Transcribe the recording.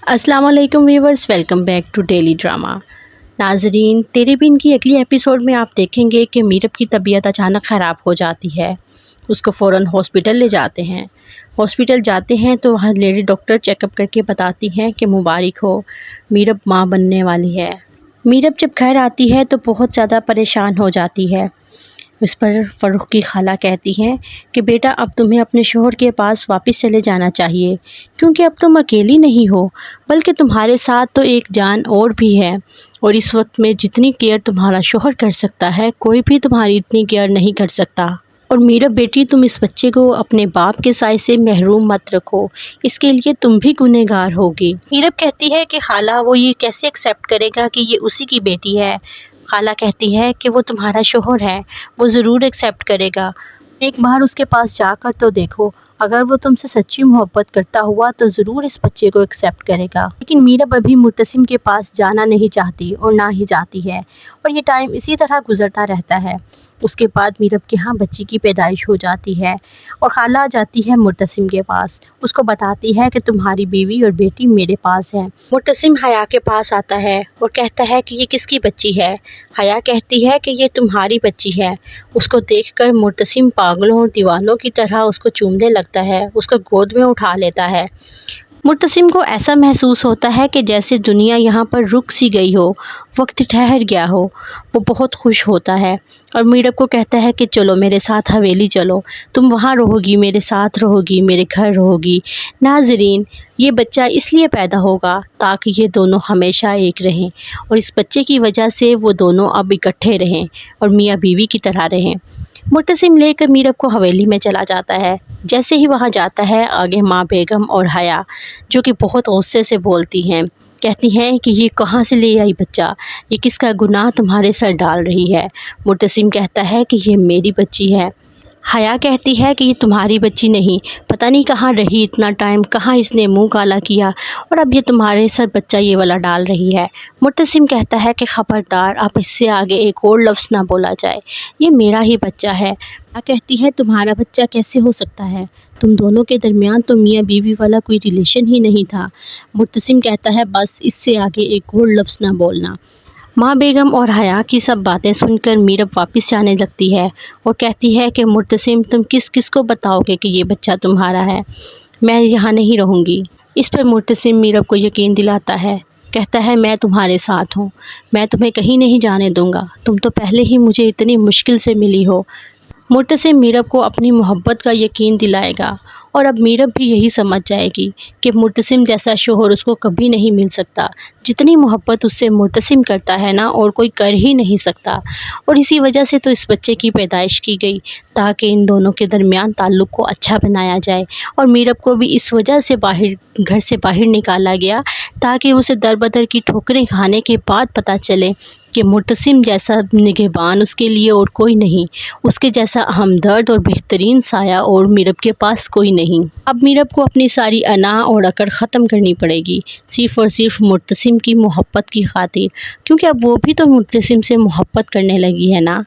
अस्सलाम वालेकुम viewers, welcome back to daily drama. नाजरीन, तेरे बिन की अगली एपिसोड में आप देखेंगे कि मीरब की तबीयत अचानक ख़राब हो जाती है। उसको फ़ौरन हॉस्पिटल ले जाते हैं। हॉस्पिटल जाते हैं तो वहाँ लेडी डॉक्टर चेकअप करके बताती हैं कि मुबारक हो, मीरब माँ बनने वाली है। मीरब जब घर आती है तो बहुत ज़्यादा परेशान हो जाती है। इस पर फ़रूख की खाला कहती हैं कि बेटा, अब तुम्हें अपने शोहर के पास वापस चले जाना चाहिए, क्योंकि अब तुम अकेली नहीं हो, बल्कि तुम्हारे साथ तो एक जान और भी है। और इस वक्त में जितनी केयर तुम्हारा शोहर कर सकता है, कोई भी तुम्हारी इतनी केयर नहीं कर सकता। और मीरा बेटी, तुम इस बच्चे को अपने बाप के साय से महरूम मत रखो, इसके लिए तुम भी गुनहगार होगी। मीरब कहती है कि खाला, वो ये कैसे एक्सेप्ट करेगा कि ये उसी की बेटी है। खाला कहती है कि वो तुम्हारा शोहर है, वो ज़रूर एक्सेप्ट करेगा। एक बार उसके पास जाकर तो देखो, अगर वो तुमसे सच्ची मोहब्बत करता हुआ तो ज़रूर इस बच्चे को एक्सेप्ट करेगा। लेकिन मीरब अभी मुर्तसिम के पास जाना नहीं चाहती और ना ही जाती है, और ये टाइम इसी तरह गुजरता रहता है। उसके बाद मीरब के यहाँ बच्ची की पैदाइश हो जाती है और खाला आ जाती है मुर्तसिम के पास। उसको बताती है कि तुम्हारी बीवी और बेटी मेरे पास है। मुर्तसिम हया के पास आता है और कहता है कि ये किसकी बच्ची है। हया कहती है कि ये तुम्हारी बच्ची है। उसको देखकर मुर्तसिम पागलों और दीवानों की तरह उसको चूमने लगता है, उसको गोद में उठा लेता है। मुर्तसिम को ऐसा महसूस होता है कि जैसे दुनिया यहाँ पर रुक सी गई हो, वक्त ठहर गया हो। वो बहुत खुश होता है और मीरब को कहता है कि चलो मेरे साथ हवेली चलो, तुम वहाँ रहोगी, मेरे साथ रहोगी, मेरे घर रहोगी। नाजरीन, ये बच्चा इसलिए पैदा होगा ताकि ये दोनों हमेशा एक रहें, और इस बच्चे की वजह से वो दोनों अब इकट्ठे रहें और मियाँ बीवी की तरह रहें। मुर्तसिम लेकर मीरब को हवेली में चला जाता है। जैसे ही वहाँ जाता है, आगे माँ बेगम और हया, जो कि बहुत गुस्से से बोलती हैं, कहती हैं कि ये कहाँ से ले आई बच्चा, ये किसका गुनाह तुम्हारे सर डाल रही है। मुर्तसिम कहता है कि ये मेरी बच्ची है। हया कहती है कि ये तुम्हारी बच्ची नहीं, पता नहीं कहाँ रही इतना टाइम, कहाँ इसने मुंह काला किया, और अब ये तुम्हारे सर बच्चा ये वाला डाल रही है। मुर्तसिम कहता है कि खबरदार, आप इससे आगे एक और लफ्ज़ ना बोला जाए, ये मेरा ही बच्चा है। हया कहती है तुम्हारा बच्चा कैसे हो सकता है, तुम दोनों के दरमियान तो मियाँ बीवी वाला कोई रिलेशन ही नहीं था। मुर्तसिम कहता है बस, इससे आगे एक और लफ्ज़ ना बोलना। माँ बेगम और हया की सब बातें सुनकर मीरब वापस जाने लगती है और कहती है कि मुर्तसिम, तुम किस किस को बताओगे कि ये बच्चा तुम्हारा है, मैं यहाँ नहीं रहूँगी। इस पर मुर्तसिम मीरब को यकीन दिलाता है, कहता है मैं तुम्हारे साथ हूँ, मैं तुम्हें कहीं नहीं जाने दूँगा, तुम तो पहले ही मुझे इतनी मुश्किल से मिली हो। मुर्तसिम मीरब को अपनी मोहब्बत का यकीन दिलाएगा, और अब मीरब भी यही समझ जाएगी कि मुर्तसिम जैसा शोहर उसको कभी नहीं मिल सकता। जितनी मोहब्बत उससे मुर्तसिम करता है ना, और कोई कर ही नहीं सकता। और इसी वजह से तो इस बच्चे की पैदाइश की गई, ताकि इन दोनों के दरमियान ताल्लुक़ को अच्छा बनाया जाए। और मीरब को भी इस वजह से घर से बाहर निकाला गया, ताकि उसे दर बदर की ठोकरें खाने के बाद पता चले कि मुर्तसिम जैसा निगहबान उसके लिए और कोई नहीं, उसके जैसा हमदर्द और बेहतरीन साया और मीरब के पास कोई नहीं। अब मीरब को अपनी सारी अना और अकड़ ख़त्म करनी पड़ेगी, सिर्फ़ और सिर्फ मुर्तसिम की मोहब्बत की खातिर, क्योंकि अब वो भी तो मुर्तसिम से मोहब्बत करने लगी है ना।